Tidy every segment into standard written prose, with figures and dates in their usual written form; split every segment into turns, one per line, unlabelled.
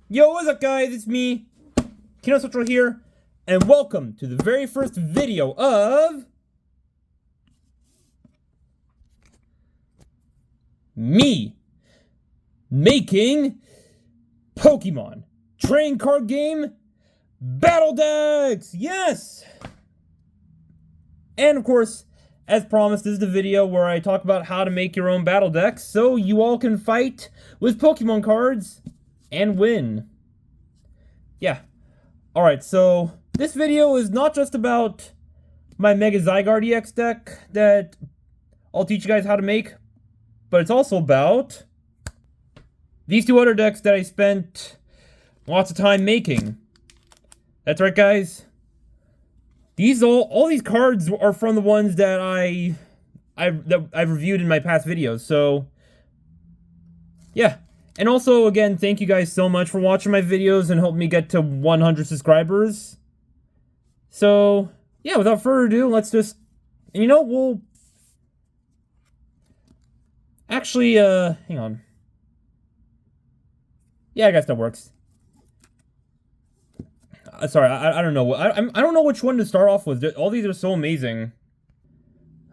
Yo, what's up guys, it's me, Kino here, and welcome to the very first video of me making Pokemon trading card game battle decks! Yes! And of course, as promised, this is the video where I talk about how to make your own battle decks so you all can fight with Pokemon cards and win. Yeah. Alright, so this video is not just about my Mega Zygarde EX deck that I'll teach you guys how to make, but it's also about these two other decks that I spent lots of time making. That's right, guys. All these cards are from the ones that I've reviewed in my past videos, so yeah. And also, again, thank you guys so much for watching my videos and helping me get to 100 subscribers. So, yeah, without further ado, let's just, we'll actually, hang on. Yeah, I guess that works. Sorry, I don't know. I don't know which one to start off with. All these are so amazing.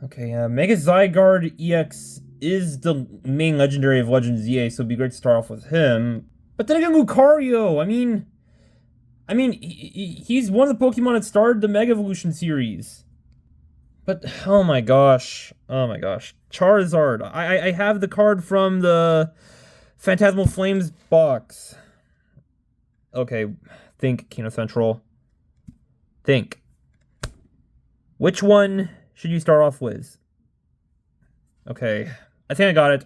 Okay, Mega Zygarde EX is the main legendary of Legend ZA, so it'd be great to start off with him. But then again, Lucario, he's one of the Pokemon that started the Mega Evolution series. But, oh my gosh, Charizard. I have the card from the Phantasmal Flames box. Okay, think, Kino Central. Think. Which one should you start off with? Okay, I think I got it.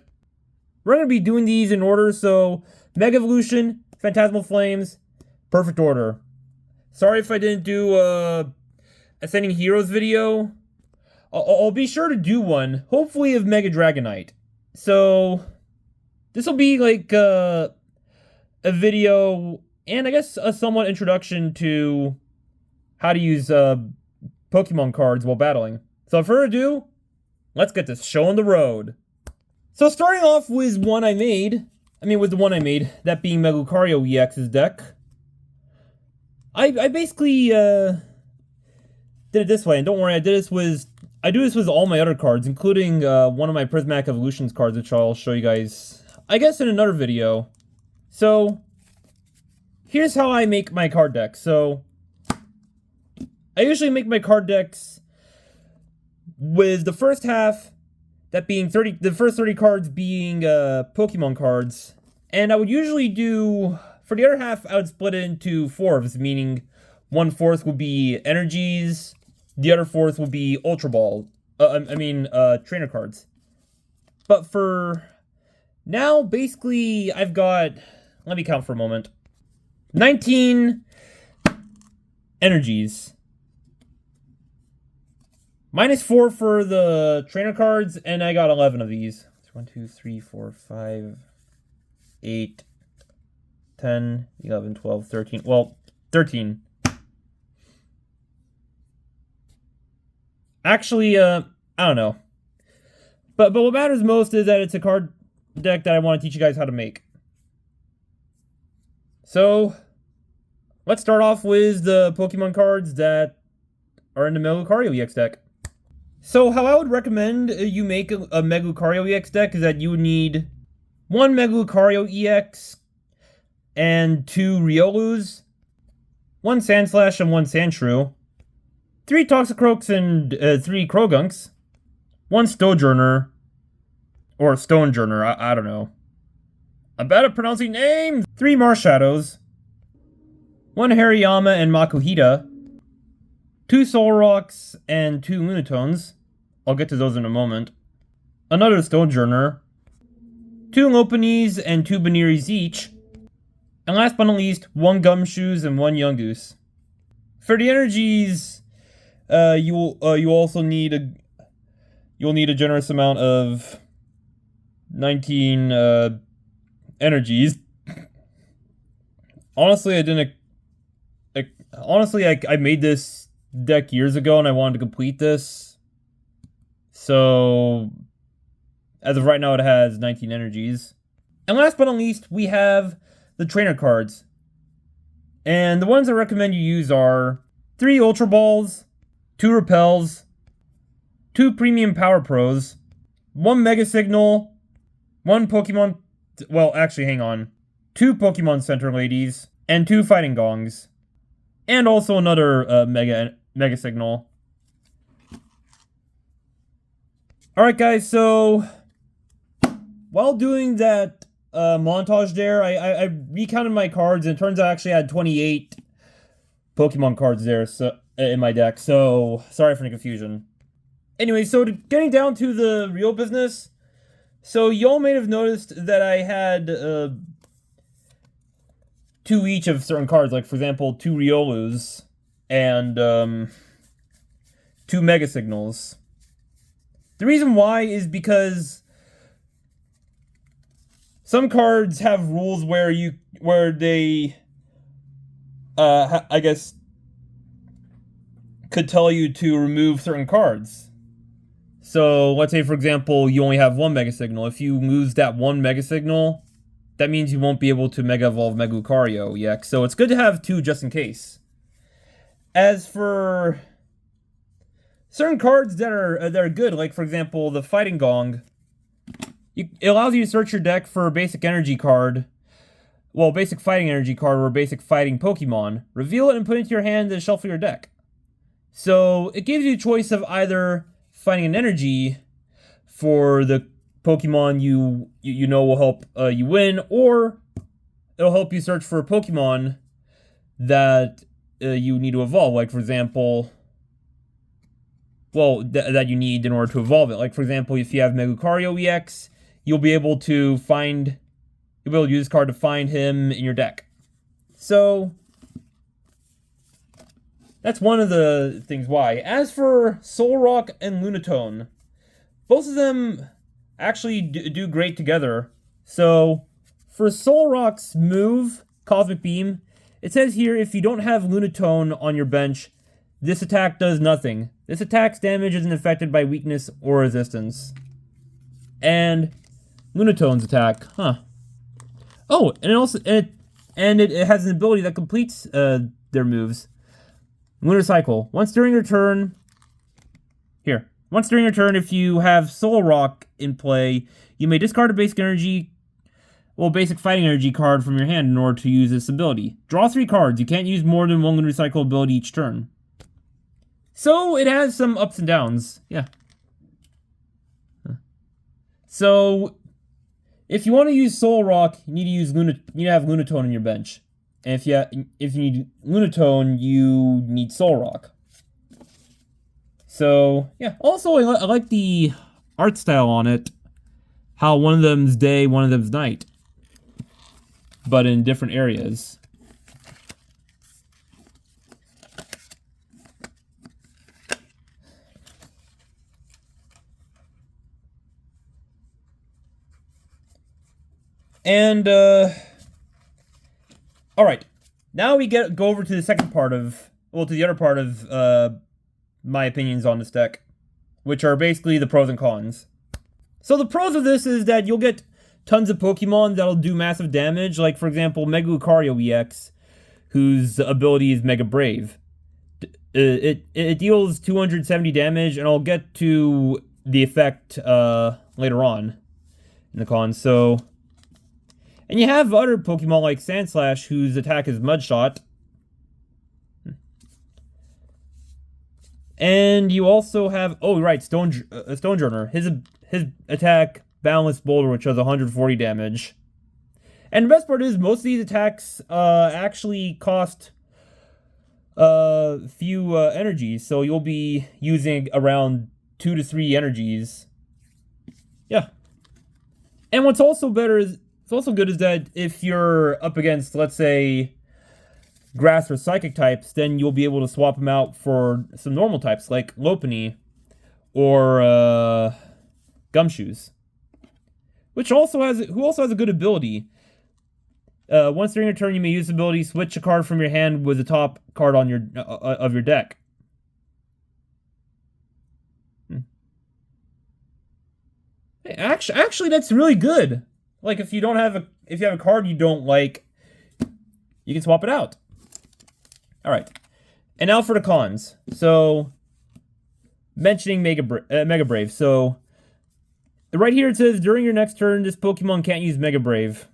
We're going to be doing these in order, so Mega Evolution, Phantasmal Flames, perfect order. Sorry if I didn't do Ascending Heroes video. I'll be sure to do one, hopefully of Mega Dragonite. So, this will be like a video, and I guess a somewhat introduction to how to use Pokemon cards while battling. So, without further ado, let's get this show on the road. So starting off with the one I made, that being Mega Lucario EX's deck. I basically did it this way, and don't worry, I do this with all my other cards, including one of my Prismatic Evolutions cards, which I'll show you guys, I guess, in another video. So, here's how I make my card deck. So, I usually make my card decks with the first half, that being the first 30 cards being Pokemon cards. And I would usually do, for the other half, I would split it into fourths, meaning 1/4 would be energies, the other fourth would be Ultra Ball. Trainer cards. But for now, basically, I've got, let me count for a moment, 19 energies. -4 for the trainer cards, and I got 11 of these. 1, 2, 3, 4, 5, 8, 10, 11, 12, 13. Well, 13. Actually, I don't know. But what matters most is that it's a card deck that I want to teach you guys how to make. So, let's start off with the Pokemon cards that are in the Mega Lucario EX deck. So how I would recommend you make a Mega Lucario EX deck is that you would need 1 Mega Lucario EX and 2 Riolus, 1 Sandslash and 1 Sandshrew, 3 Toxicroaks and 3 Crogunks, 1 Stonejourner, or Stonejourner, I don't know. I'm bad at pronouncing names! 3 Marshadows, 1 Hariyama and Makuhita, 2 Solrocks and 2 Lunatones. I'll get to those in a moment. Another Stonejourner, 2 Lopunnies and 2 Baniris each. And last but not least, 1 Gumshoes and 1 Yungoos. For the energies, you'll also need a generous amount of 19 energies. Honestly, I made this deck years ago and I wanted to complete this. So, as of right now, it has 19 energies. And last but not least, we have the trainer cards. And the ones I recommend you use are 3 Ultra Balls, 2 Repels, 2 Premium Power Pros, 1 Mega Signal, 1 Pokemon... Well, actually, hang on. 2 Pokemon Center Ladies, and 2 Fighting Gongs. And also another Mega Signal. Alright guys, so... while doing that montage there, I recounted my cards, and it turns out I actually had 28 Pokemon cards there in my deck, so sorry for the confusion. Anyway, so getting down to the real business, so y'all may have noticed that I had 2 each of certain cards, like for example 2 Riolus and 2 Mega Signals. The reason why is because some cards have rules where they, I guess, could tell you to remove certain cards. So, let's say, for example, you only have 1 Mega Signal. If you lose that 1 Mega Signal, that means you won't be able to Mega Evolve Mega Lucario EX. So, it's good to have 2 just in case. As for certain cards that are good, like, for example, the Fighting Gong, it allows you to search your deck for a basic energy card, well, basic fighting energy card or basic fighting Pokemon, reveal it and put it into your hand and shuffle your deck. So, it gives you a choice of either finding an energy for the Pokemon you know will help you win, or it'll help you search for a Pokemon that you need to evolve, like for example, well, that you need in order to evolve it. Like for example, if you have Mega Lucario EX, you'll be able to use this card to find him in your deck. So that's one of the things why. As for Solrock and Lunatone, both of them actually do great together. So for Solrock's move, Cosmic Beam, it says here if you don't have Lunatone on your bench, this attack does nothing. This attack's damage isn't affected by weakness or resistance. And Lunatone's attack, oh, and it has an ability that completes their moves. Lunar Cycle. Once during your turn, if you have Solrock in play, you may discard a basic fighting energy card from your hand in order to use this ability. Draw 3 cards. You can't use more than 1 Lunar Cycle ability each turn. So it has some ups and downs. Yeah. So if you want to use Solrock, you need to have Lunatone on your bench. And if you need Lunatone, you need Solrock. So, yeah. Also, I like the art style on it. How one of them's day, one of them's night. But in different areas. And, alright. Now we go over to the second part of, well, to the other part of, my opinions on this deck, which are basically the pros and cons. So the pros of this is that you'll get tons of Pokemon that'll do massive damage, like, for example, Mega Lucario EX, whose ability is Mega Brave. It deals 270 damage, and I'll get to the effect, later on in the cons, so... And you have other Pokemon like Sandslash, whose attack is Mudshot. And you also have, oh right, Stonejourner. His attack, Boundless Boulder, which does 140 damage. And the best part is, most of these attacks actually cost few energies, so you'll be using around 2 to 3 energies. Yeah. And what's also better is, it's also good is that if you're up against, let's say, Grass or Psychic types, then you'll be able to swap them out for some normal types, like Lopunny or Gumshoes. Who also has a good ability. Once during your turn, you may use the ability switch a card from your hand with the top card on your of your deck. Hey, actually, that's really good. Like if you have a card you don't like, you can swap it out. Alright. And now for the cons. So, mentioning Mega Brave. So, right here it says, during your next turn, this Pokemon can't use Mega Brave.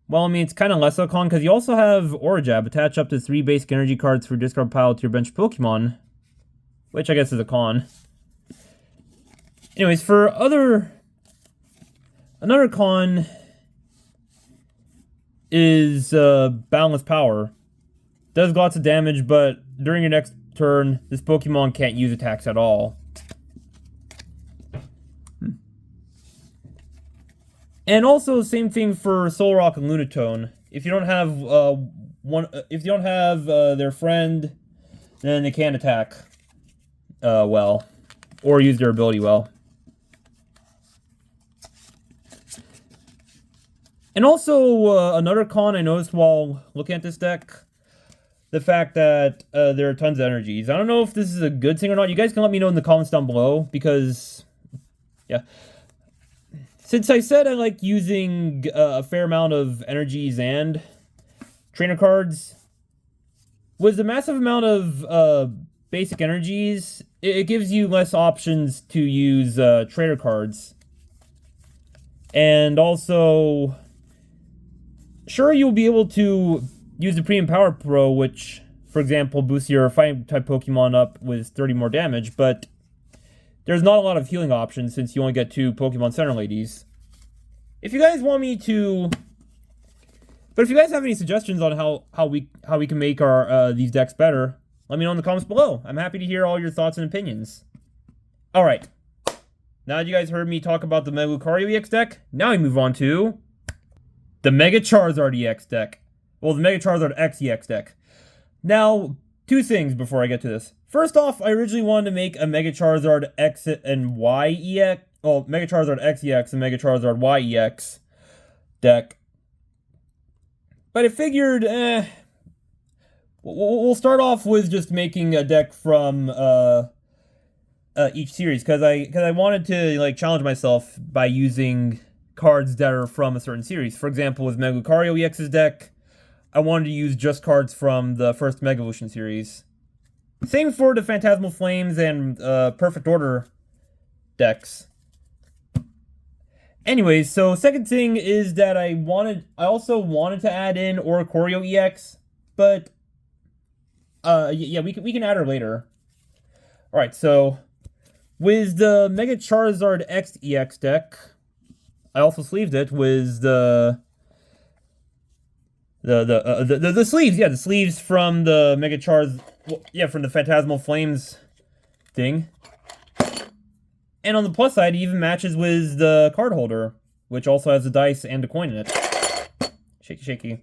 Well, I mean, it's kind of less of a con, because you also have Orajab. Attach up to 3 basic energy cards for discard pile to your bench Pokemon. Which I guess is a con. Anyways, for another con is Boundless Power. Does lots of damage, but during your next turn, this Pokemon can't use attacks at all. And also, same thing for Solrock and Lunatone. If you don't have their friend, then they can't attack well, or use their ability well. And also, another con I noticed while looking at this deck, the fact that there are tons of energies. I don't know if this is a good thing or not. You guys can let me know in the comments down below, because, yeah. Since I said I like using a fair amount of energies and trainer cards, with the massive amount of basic energies, it gives you less options to use trainer cards. And also, sure, you'll be able to use the Premium Power Pro, which, for example, boosts your Fighting-type Pokemon up with 30 more damage, but there's not a lot of healing options since you only get 2 Pokemon Center Ladies. If you guys want me to... But if you guys have any suggestions on how we can make our these decks better, let me know in the comments below. I'm happy to hear all your thoughts and opinions. Alright. Now that you guys heard me talk about the Mega Lucario EX deck, now we move on to the Mega Charizard EX deck. Well, the Mega Charizard X EX deck. Now, 2 things before I get to this. First off, I originally wanted to make a Mega Charizard X and Y EX. Well, Mega Charizard X EX and Mega Charizard Y EX deck. But I figured, we'll start off with just making a deck from each series, because I wanted to like challenge myself by using cards that are from a certain series. For example, with Mega Lucario EX's deck, I wanted to use just cards from the first Mega Evolution series. Same for the Phantasmal Flames and Perfect Order decks. Anyways, so second thing is that I also wanted to add in Oricorio EX, but yeah, we can add her later. All right, so with the Mega Charizard X EX deck, I also sleeved it with the sleeves, yeah, the sleeves from the Mega Charizard, well, yeah, from the Phantasmal Flames thing. And on the plus side, it even matches with the card holder, which also has a dice and a coin in it. Shaky, shaky.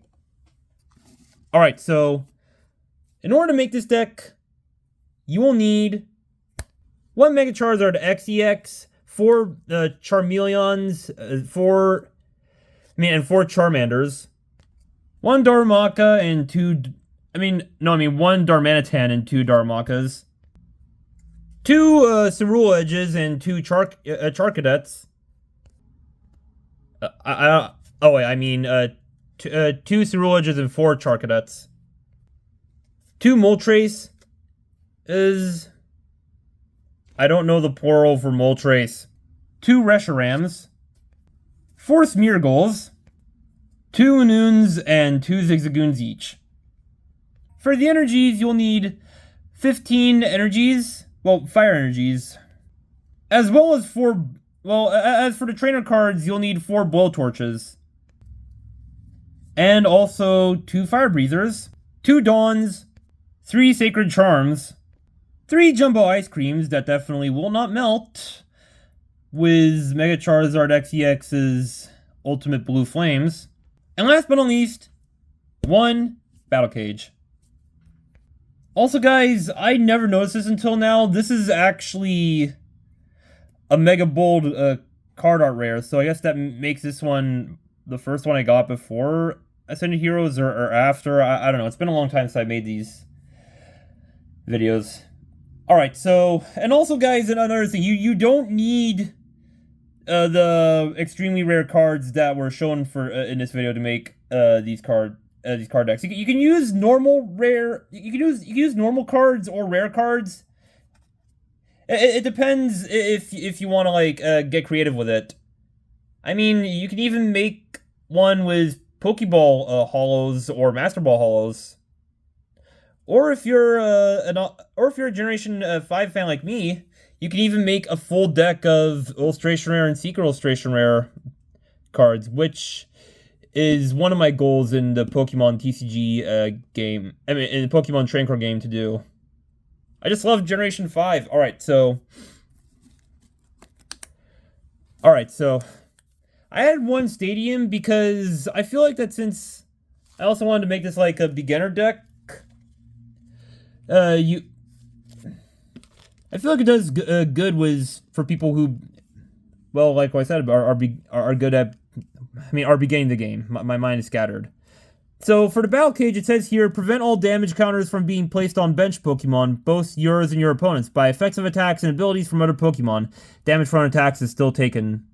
Alright, so in order to make this deck, you will need 1 Mega Charizard X EX, 4 Charmeleons, 4 Charmanders, 1 Darumaka and 1 Darmanitan and 2 Darumakas, 2 Cerule Edges and 2 Charcadets. 2 Cerule Edges and 4 Charcadets. 2 Moltres is... I don't know the plural for Moltres. 2 Reshurams. 4 Smeargulls. 2 Unoons and 2 Zigzagoons each. For the energies, you'll need 15 energies. Well, fire energies. As well as 4... Well, as for the trainer cards, you'll need 4 Blowtorches. And also 2 Fire Breathers. 2 Dawns. 3 Sacred Charms. 3 Jumbo Ice Creams that definitely will not melt with Mega Charizard XEX's Ultimate Blue Flames. And last but not least, 1 Battle Cage. Also, guys, I never noticed this until now. This is actually a Mega Bold card art rare, so I guess that makes this one the first one I got before Ascended Heroes or after. I don't know. It's been a long time since I made these videos. Alright, so, and also, guys, another thing, you don't need the extremely rare cards that were shown for in this video to make these cards. these card decks. You can use normal rare. You can use normal cards or rare cards. It depends if you want to like get creative with it. I mean, you can even make one with Pokeball hollows or Master Ball hollows. Or if you're a Generation 5 fan like me, you can even make a full deck of Illustration Rare and Secret Illustration Rare cards, which is one of my goals in the Pokemon TCG game. I mean, in the Pokemon Trading Card game to do. I just love Generation 5. Alright, so I had one Stadium because I feel like that since I also wanted to make this like a beginner deck, I feel like it does good for people who, well, like I said, are good at, are beginning the game. My mind is scattered. So for the Battle Cage, it says here, prevent all damage counters from being placed on bench Pokemon, both yours and your opponent's. By effects of attacks and abilities from other Pokemon, damage from attacks is still taken.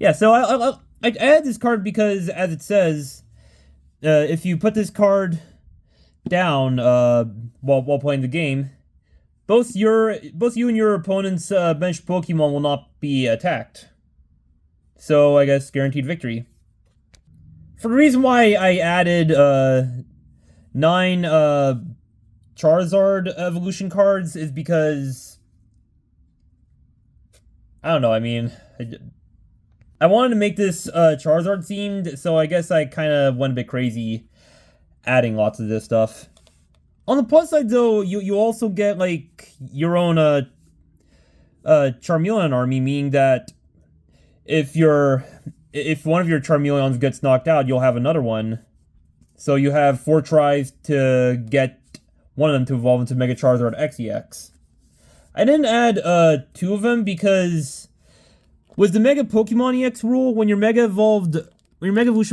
Yeah, so I add this card because, as it says, if you put this card down while playing the game, both you and your opponent's bench Pokemon will not be attacked. So I guess guaranteed victory. For the reason why I added 9 Charizard evolution cards is because I don't know. I mean, I wanted to make this Charizard themed, so I guess I kind of went a bit crazy adding lots of this stuff. On the plus side, though, you also get like your own Charmeleon army, meaning that if one of your Charmeleons gets knocked out, you'll have another one. So you have 4 tries to get one of them to evolve into Mega Charizard XEX. I didn't add 2 of them because with the Mega Pokemon EX rule, when your Mega Evolution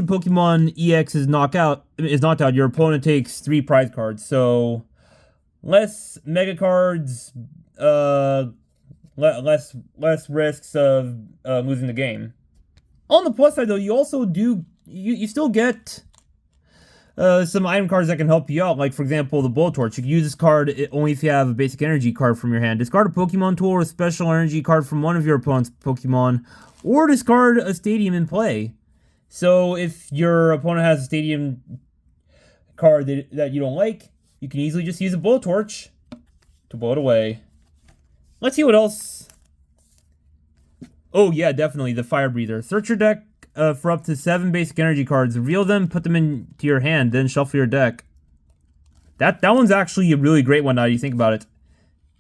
Pokemon EX is knocked out, your opponent takes 3 prize cards. So less Mega cards, less risks of losing the game. On the plus side, though, you also you still get some item cards that can help you out. Like, for example, the Bullet Torch. You can use this card only if you have a basic energy card from your hand. Discard a Pokemon tool or a special energy card from one of your opponent's Pokemon, or discard a Stadium in play. So if your opponent has a Stadium card that you don't like, you can easily just use a Bullet Torch to blow it away. Let's see what else. Oh yeah, definitely the Fire Breather. Search your deck for up to 7 basic energy cards. Reveal them, put them into your hand, then shuffle your deck. That one's actually a really great one now you think about it.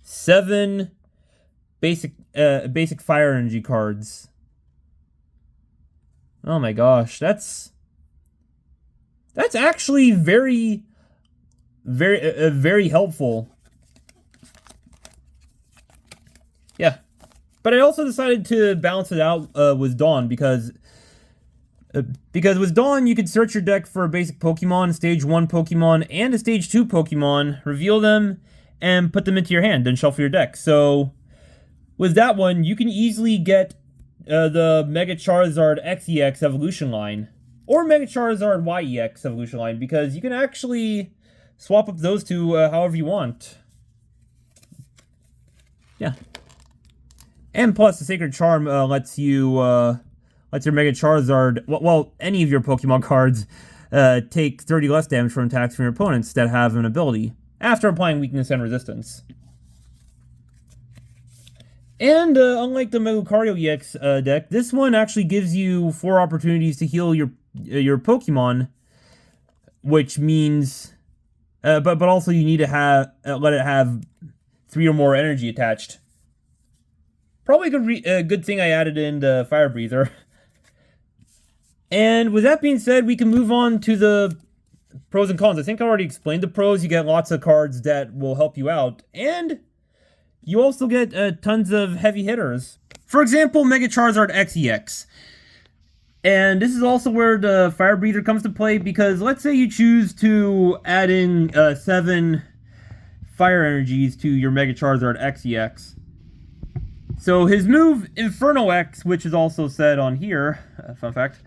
7 basic fire energy cards. Oh my gosh, that's actually very helpful. Yeah, but I also decided to balance it out with Dawn because with Dawn you could search your deck for a basic Pokemon, Stage 1 Pokemon, and a Stage 2 Pokemon, reveal them, and put them into your hand, then shuffle your deck. So with that one, you can easily get the Mega Charizard XEX evolution line, or Mega Charizard YEX evolution line, because you can actually swap up those two however you want. Yeah. And plus, the Sacred Charm lets your Mega Charizard, well, any of your Pokemon cards, take 30 less damage from attacks from your opponents that have an ability, after applying weakness and resistance. And unlike the Melucario EX deck, this one actually gives you 4 opportunities to heal your Pokemon, which means, but also you need to let it have 3 or more energy attached. Probably a good thing I added in the Fire Breather. And with that being said, we can move on to the pros and cons. I think I already explained the pros. You get lots of cards that will help you out, and you also get tons of heavy hitters. For example, Mega Charizard XEX. And this is also where the Fire Breather comes to play, because let's say you choose to add in 7 fire energies to your Mega Charizard XEX. So his move, Inferno X, which is also said on here, fun fact,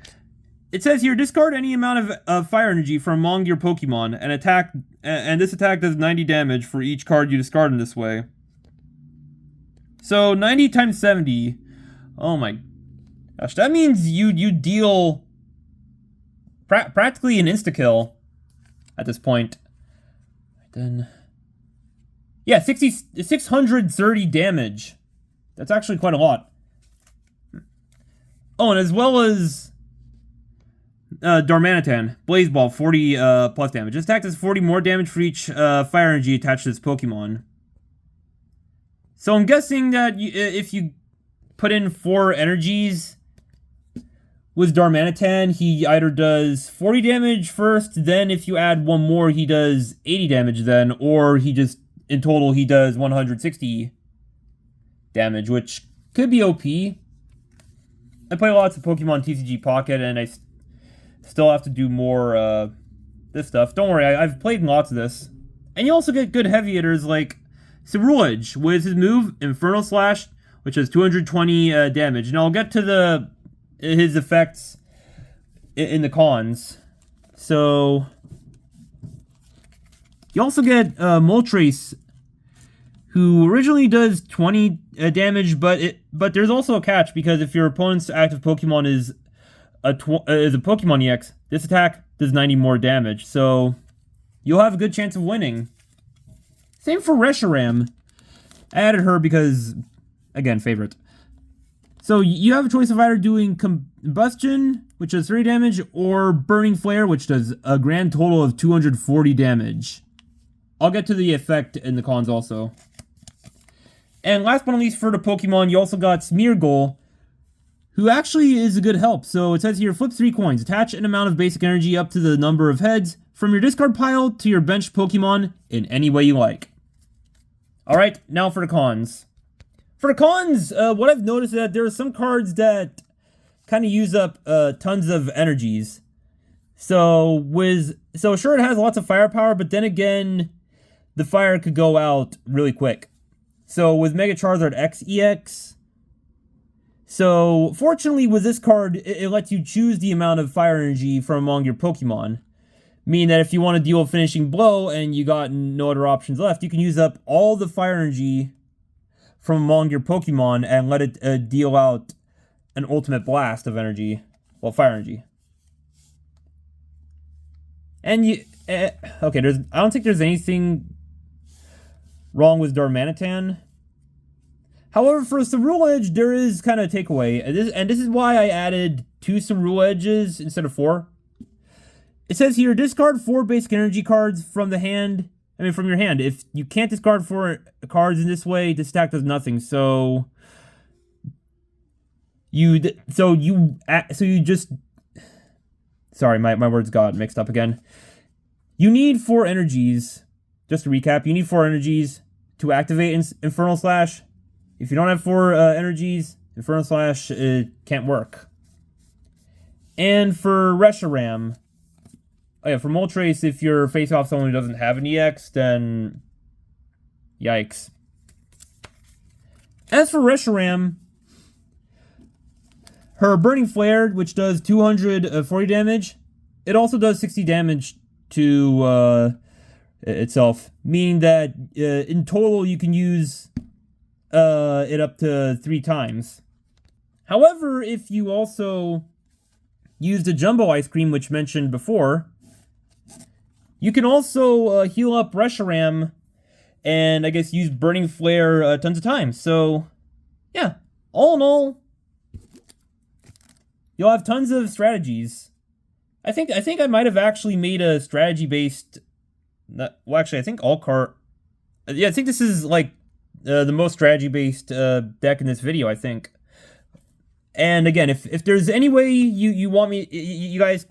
it says here, discard any amount of fire energy from among your Pokemon and attack, and this attack does 90 damage for each card you discard in this way. So 90 times 70. Oh my gosh, that means you deal practically an insta-kill at this point. Then, yeah, 630 damage. That's actually quite a lot. Oh, and as well as Darmanitan, Blaze Ball, 40 plus damage. This attack does 40 more damage for each fire energy attached to this Pokemon. So I'm guessing that if you put in 4 energies with Darmanitan, he either does 40 damage first, then if you add one more, he does 80 damage then, or he just, in total, he does 160 damage, which could be OP. I play lots of Pokemon TCG Pocket, and I still have to do more this stuff. Don't worry, I've played lots of this. And you also get good heavy hitters like Ceruledge with his move, Infernal Slash, which has 220 damage. And I'll get to his effects in the cons. So, you also get Moltres, who originally does 20 damage, but there's also a catch, because if your opponent's active Pokemon is a Pokemon EX, this attack does 90 more damage, so you'll have a good chance of winning. Same for Reshiram. I added her because, again, favorite. So you have a choice of either doing Combustion, which does 30 damage, or Burning Flare, which does a grand total of 240 damage. I'll get to the effect in the cons also. And last but not least, for the Pokemon, you also got Smeargle, who actually is a good help. So it says here, flip 3 coins. Attach an amount of basic energy up to the number of heads from your discard pile to your bench Pokemon in any way you like. Alright, now for the cons. For the cons, what I've noticed is that there are some cards that kind of use up tons of energies. So sure, it has lots of firepower, but then again, the fire could go out really quick. So with Mega Charizard X EX, so fortunately with this card, it lets you choose the amount of fire energy from among your Pokemon. Meaning that if you want to deal a finishing blow and you got no other options left, you can use up all the fire energy from among your Pokemon and let it deal out an ultimate blast of energy. Well, fire energy. And okay, I don't think there's anything wrong with Darmanitan. However, for Ceruledge, there is kind of a takeaway. And this is why I added 2 Ceruledges instead of 4. It says here, discard 4 basic energy cards from your hand. If you can't discard 4 cards in this way, this attack does nothing. So you just, sorry, my words got mixed up again. You need 4 energies. Just to recap, you need 4 energies to activate Infernal Slash. If you don't have 4 energies, Infernal Slash can't work. And for Reshiram, oh yeah, for Moltres, if you're face off someone who doesn't have an EX, then yikes. As for Reshiram, her Burning Flare, which does 240 damage, it also does 60 damage to itself, meaning that in total you can use it up to 3 times. However, if you also use the Jumbo Ice Cream, which mentioned before, you can also heal up Reshiram and I guess use Burning Flare tons of times. So, yeah, all in all, you'll have tons of strategies. I think I might have actually made a strategy-based. Well, actually, I think I think this is like the most strategy-based deck in this video, I think. And again, if there's any way you want me, you guys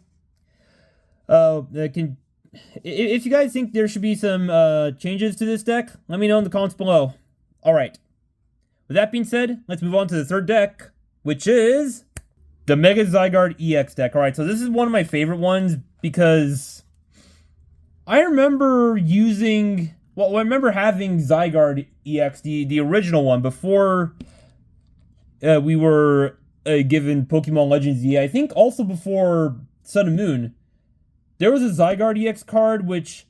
can, if you guys think there should be some changes to this deck, let me know in the comments below. All right. With that being said, let's move on to the third deck, which is the Mega Zygarde EX deck. All right, so this is one of my favorite ones because I remember having Zygarde EX, the original one, before we were given Pokemon Legends Z. I think also before Sun and Moon, there was a Zygarde EX card which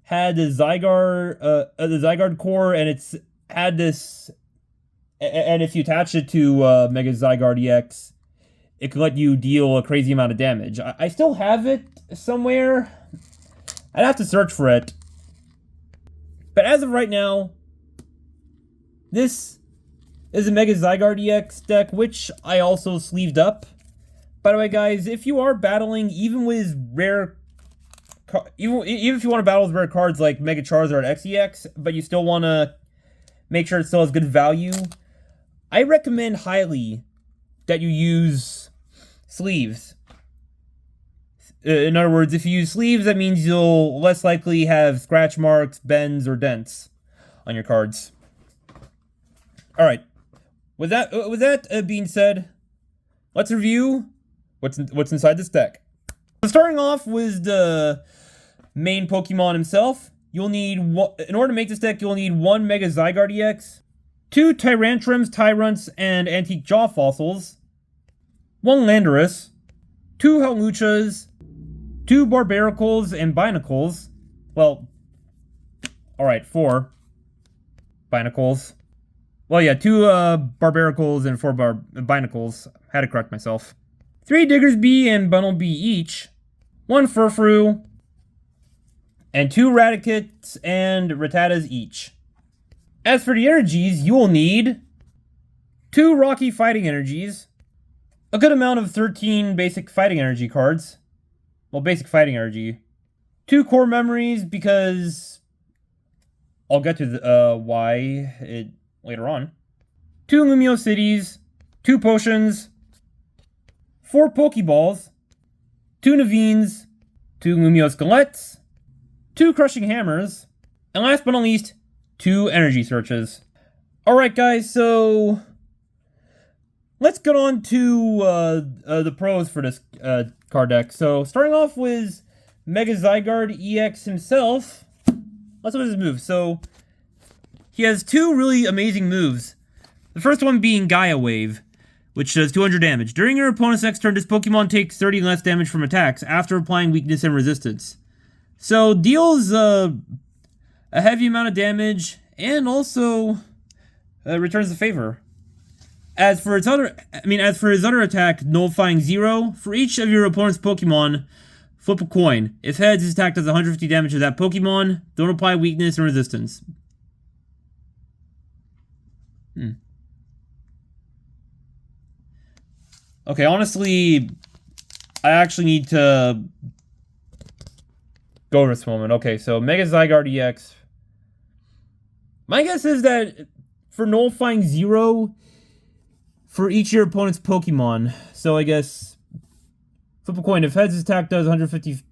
had the Zygarde core, and it's had this, and if you attach it to Mega Zygarde EX, it could let you deal a crazy amount of damage. I still have it somewhere. I'd have to search for it. But as of right now, this is a Mega Zygarde EX deck, which I also sleeved up. By the way, guys, if you are battling, even with rare, even if you want to battle with rare cards like Mega Charizard XEX, but you still want to make sure it still has good value, I recommend highly that you use sleeves. In other words, if you use sleeves, that means you'll less likely have scratch marks, bends, or dents on your cards. All right. With that being said, let's review what's inside this deck. So starting off with the main Pokemon himself, you'll need in order to make this deck, you'll need 1 Mega Zygarde EX, 2 Tyrantrums, Tyrunts, and Antique Jaw Fossils, 1 Landorus, 2 Hawluchas, 2 Barbaricles and Binacles. Well, alright, 4 Binacles. Well, yeah, 2 Barbaricles and 4 Binacles. Had to correct myself. 3 Diggersby and Bunnelby each, 1 Furfrou, and 2 Raticates and Rattatas each. As for the energies, you will need 2 Rocky Fighting Energies, a good amount of 13 basic Fighting Energy cards. Well, basic Fighting Energy. 2 Core Memories, because I'll get to the, why it later on. 2 Lumio Cities, 2 Potions, 4 Pokeballs, 2 Navines, 2 Lumio Skeletts, 2 Crushing Hammers, and last but not least, 2 Energy Searches. Alright guys, so let's get on to the pros for this card deck. So starting off with Mega Zygarde EX himself, let's look at his moves. So he has 2 really amazing moves. The first one being Gaia Wave, which does 200 damage. During your opponent's next turn, this Pokemon takes 30 less damage from attacks after applying weakness and resistance. So deals a heavy amount of damage and also returns the favor. As for his other attack, Nullifying 0, for each of your opponent's Pokemon, flip a coin. If heads, his attack does 150 damage to that Pokemon. Don't apply weakness and resistance. Okay, honestly, I actually need to go over this moment. Okay, so Mega Zygarde EX. My guess is that for Nullifying 0, for each of your opponent's Pokemon, so I guess flip a coin. If heads, his attack does 150.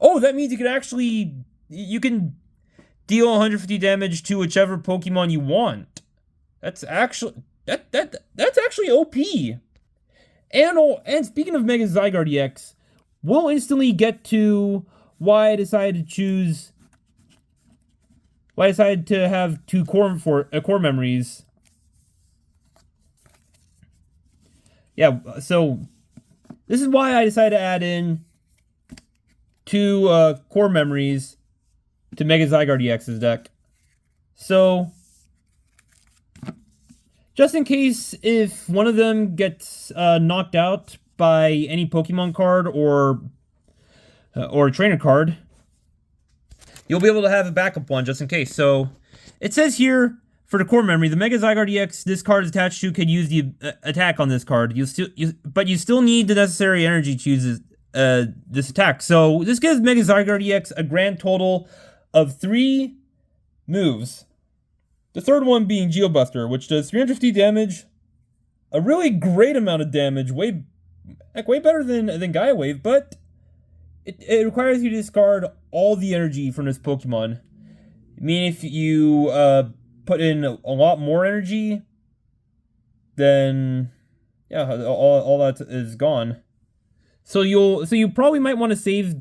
Oh, that means you can deal 150 damage to whichever Pokemon you want. That's actually OP. And speaking of Mega Zygarde EX, we'll instantly get to why I decided to have 2 core memories. Yeah, so this is why I decided to add in 2 core memories to Mega Zygarde EX's deck. So just in case if one of them gets knocked out by any Pokemon card or a trainer card, you'll be able to have a backup one just in case. So it says here for the core memory, the Mega Zygarde EX this card is attached to can use the attack on this card. But you still need the necessary energy to use this attack. So this gives Mega Zygarde EX a grand total of 3 moves. The third one being Geobuster, which does 350 damage, a really great amount of damage, way better than Gaia Wave, but it requires you to discard all the energy from this Pokemon. I mean, if you put in a lot more energy, then yeah, all that is gone. So you probably might want to save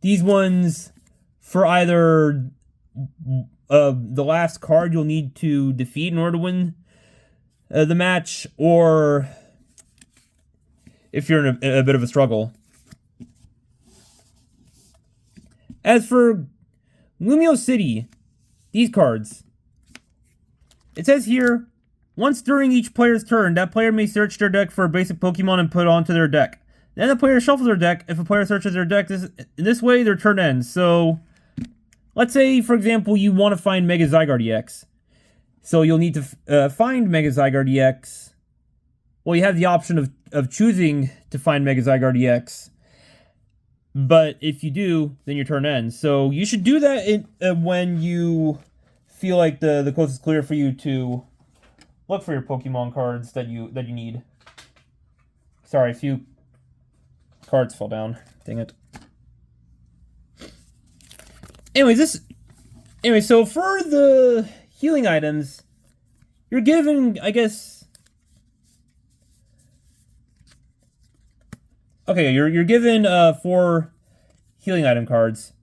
these ones for either the last card you'll need to defeat in order to win the match, or if you're in a bit of a struggle. As for Lumio City, these cards. It says here, once during each player's turn, that player may search their deck for a basic Pokemon and put it onto their deck. Then the player shuffles their deck. If a player searches their deck in this way, their turn ends. So, let's say, for example, you want to find Mega Zygarde EX. So you'll need to find Mega Zygarde EX. Well, you have the option of choosing to find Mega Zygarde EX. But if you do, then your turn ends. So you should do that when you feel like the coast is clear for you to look for your Pokemon cards that you need. Sorry, a few cards fell down. Dang it. Anyway, so for the healing items, you're given, I guess. Okay, you're given 4 healing item cards.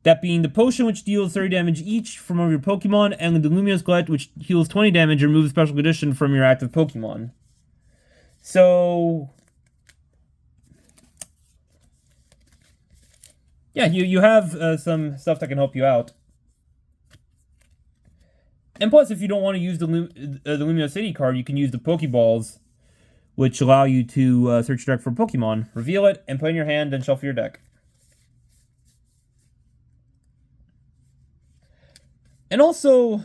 That being the potion, which deals 30 damage each from one of your Pokemon, and the Lumiose Glut, which heals 20 damage and removes special condition from your active Pokemon. So, yeah, you have some stuff that can help you out. And plus, if you don't want to use the Lumio City card, you can use the Pokeballs, which allow you to search your deck for Pokemon, reveal it, and put it in your hand, and shuffle your deck. And also,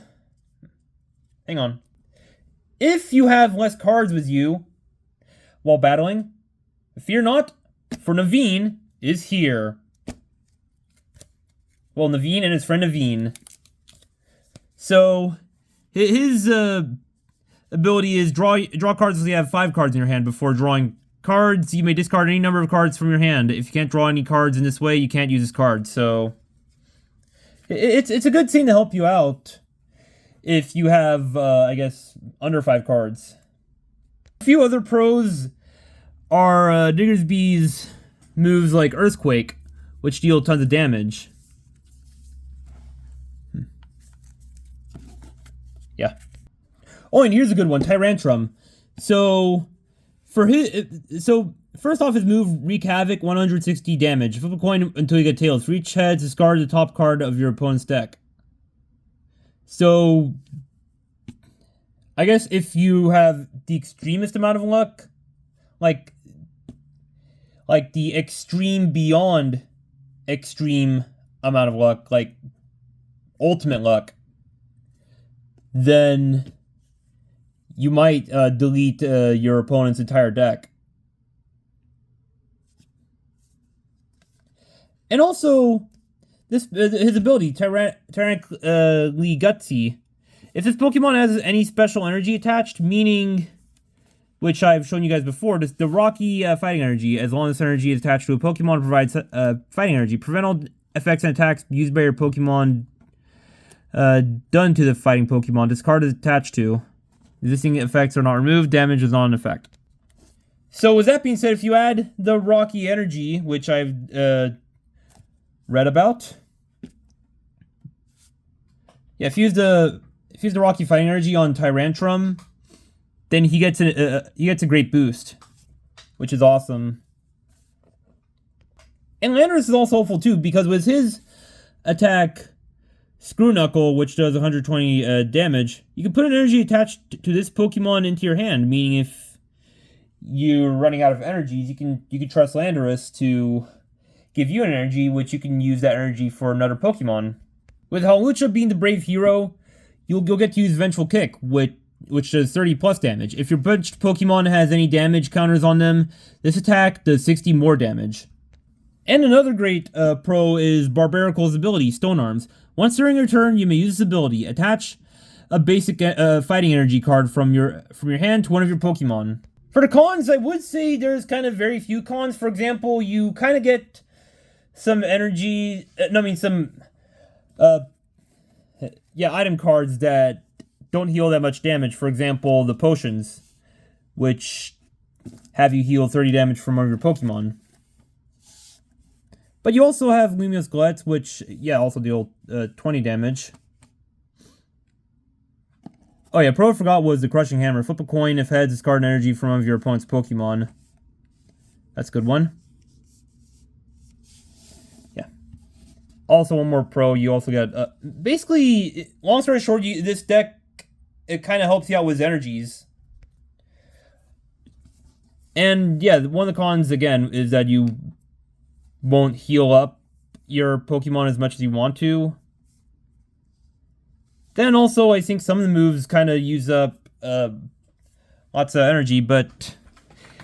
hang on. If you have less cards with you while battling, fear not, for Naveen is here. Well, Naveen and his friend Naveen. So, his ability is draw cards until you have 5 cards in your hand. Before drawing cards, you may discard any number of cards from your hand. If you can't draw any cards in this way, you can't use this card. So, it's a good thing to help you out if you have, I guess, under 5 cards. A few other pros are Diggersby's moves like Earthquake, which deal tons of damage. Yeah. Oh, and here's a good one, Tyrantrum. So, first off, his move, Wreak Havoc, 160 damage. Flip a coin until you get tails. For each head, discard the top card of your opponent's deck. So, I guess if you have the extremest amount of luck, like the extreme beyond extreme amount of luck, like ultimate luck, then you might delete your opponent's entire deck. And also, his ability, Tyrannically Gutsy. If this Pokemon has any special energy attached, meaning, which I've shown you guys before, the Rocky fighting energy, as long as this energy is attached to a Pokemon, provides fighting energy. Prevent all effects and attacks used by your Pokemon done to the fighting Pokemon. This card is attached to. Existing effects are not removed. Damage is not an effect. So with that being said, if you add the Rocky energy, which I've read about, yeah, if you use the Rocky fighting energy on Tyrantrum, then he gets a great boost, which is awesome. And Landorus is also helpful too, because with his attack, Screw Knuckle, which does 120 damage, you can put an energy attached to this Pokemon into your hand, meaning if you're running out of energies, you can trust Landorus to give you an energy, which you can use that energy for another Pokemon. With Hawlucha being the brave hero, you'll get to use Vengeful Kick, which does 30 plus damage. If your benched Pokemon has any damage counters on them, this attack does 60 more damage. And another great pro is Barbaricle's ability, Stone Arms. Once during your turn, you may use this ability. Attach a basic fighting energy card from your hand to one of your Pokemon. For the cons, I would say there's kind of very few cons. For example, you kind of get some energy, item cards that don't heal that much damage. For example, the potions, which have you heal 30 damage from one of your Pokemon. But you also have Lumiose Gluts, which, yeah, also deal 20 damage. Oh yeah, pro I forgot was the Crushing Hammer. Flip a coin. If heads, discard an energy from one of your opponent's Pokemon. That's a good one. Yeah. Also, one more pro. You also got basically. Long story short, this deck it kind of helps you out with energies. And yeah, one of the cons again is that you won't heal up your Pokemon as much as you want to. Then also, I think some of the moves kind of use up lots of energy, but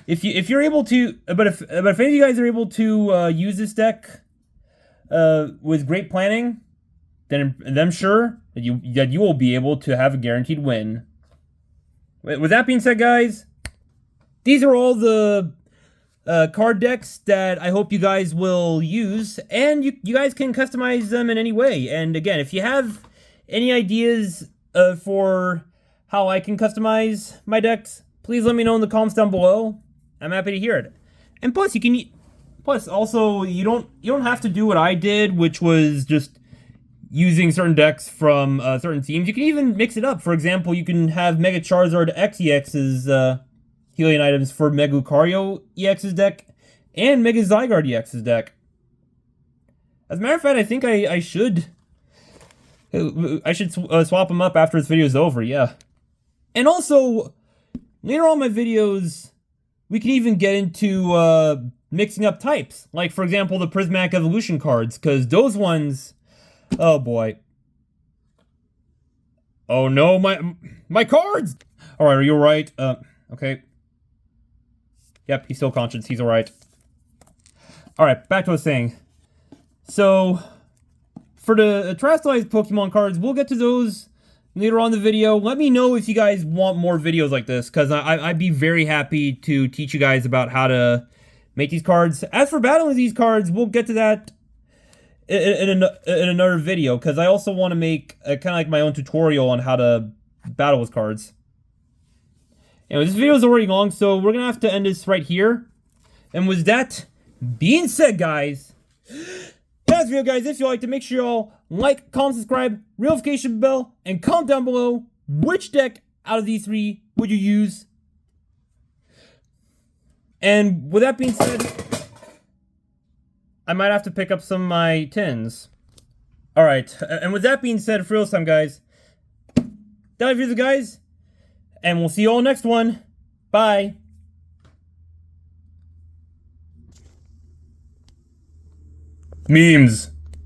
if you're able to, but if any of you guys are able to use this deck with great planning, then I'm sure that you will be able to have a guaranteed win. With that being said, guys, these are all the card decks that I hope you guys will use, and you guys can customize them in any way. And again, if you have any ideas for how I can customize my decks, please let me know in the comments down below. I'm happy to hear it. And plus, also you don't have to do what I did, which was just using certain decks from certain teams. You can even mix it up. For example, you can have Mega Charizard XEX's healing items for Mega Lucario EX's deck and Mega Zygarde EX's deck. As a matter of fact, I think I should swap them up after this video is over, yeah. And also, later on in my videos, we can even get into mixing up types. Like, for example, the Prismatic Evolution cards, because those ones... Oh, boy. Oh, no, my cards! Alright, are you alright? Okay. Yep, he's still conscious. He's alright. Alright, back to what I was saying. So, for the Terrestrialized Pokemon cards, we'll get to those later on in the video. Let me know if you guys want more videos like this, because I'd be very happy to teach you guys about how to make these cards. As for battling these cards, we'll get to that in another video, because I also want to make kind of like my own tutorial on how to battle with cards. Anyway, this video is already long, so we're going to have to end this right here. And with that being said, guys, that's the video, guys. If you liked it, make sure y'all like, comment, subscribe, notification bell, and comment down below which deck out of these three would you use. And with that being said, I might have to pick up some of my tins. Alright, and with that being said, for real time, guys, that was it, guys, and we'll see you all next one. Bye. Memes.